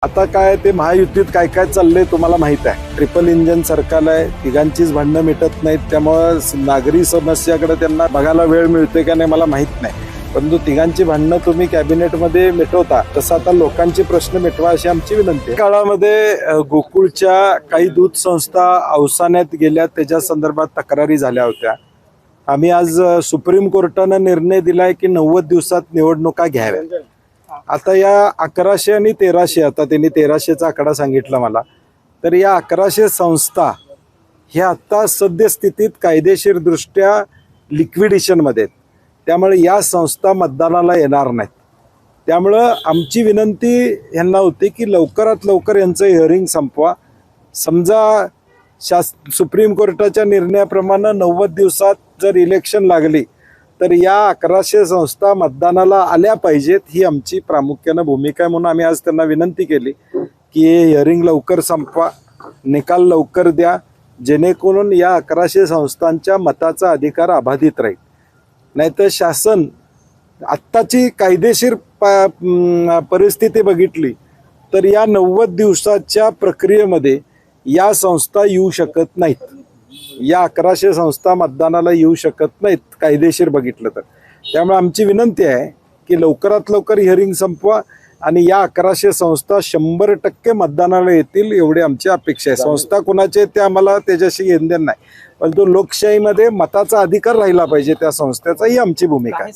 आता काय ते महायुतीत काय काय चाललंय तुम्हाला माहित आहे. ट्रिपल इंजन सरकार आहे, तिघांचीच भांडणं मिटत नाहीत, त्यामुळे नागरी समस्याकडे त्यांना बघायला वेळ मिळतोय का नाही मला माहित नाही. परंतु तिघांची भांडणं तुम्ही कॅबिनेटमध्ये मिटवता, तसं आता लोकांचे प्रश्न मिटवा अशी आमची विनंती आहे. काळामध्ये गोकुळच्या काही दूध संस्था अवसानात गेल्या, त्याच्या संदर्भात तक्रारी झाल्या होत्या. आम्ही आज सुप्रीम कोर्टानं निर्णय दिलाय की 90 दिवसात निवडणुका घ्याव्या. आता या 1100 आणि 1300, आता त्यांनी 1300चा आकडा सांगितला मला, तर या 1100 संस्था ह्या आता सद्यस्थितीत कायदेशीरदृष्ट्या लिक्विडेशनमध्ये आहेत. त्यामुळे या संस्था मतदानाला येणार नाहीत. त्यामुळं आमची विनंती यांना होती की लवकरात लवकर यांचं हिअरिंग संपवा. समजा सुप्रीम कोर्टाच्या निर्णयाप्रमाणे 90 दिवसात जर इलेक्शन लागली तर या 1100 संस्था मतदानाला आल्या पाहिजेत, ही आमची प्रामुख्यानं भूमिका आहे. म्हणून आम्ही आज त्यांना विनंती केली की हे हिअरिंग लवकर संपवा, निकाल लवकर द्या, जेणेकरून या 1100 संस्थांच्या मताचा अधिकार अबाधित राहील. नाहीतर शासन आत्ताची कायदेशीर परिस्थिती बघितली तर या 90 दिवसाच्या प्रक्रियेमध्ये या संस्था येऊ शकत नाहीत. या 1100 संस्था मतदानाला येऊ शकत नाहीत कायदेशीर बघितलं तर. त्यामुळे आमची विनंती आहे की लवकरात लवकर हिअरिंग संपवा आणि या 1100 संस्था 100% मतदानाला येतील, एवढी आमची अपेक्षा आहे. संस्था कुणाचे ते आम्हाला त्याच्याशी घेणदेण नाही, परंतु लोकशाहीमध्ये मताचा अधिकार राहिला पाहिजे त्या संस्थेचा, ही आमची भूमिका आहे.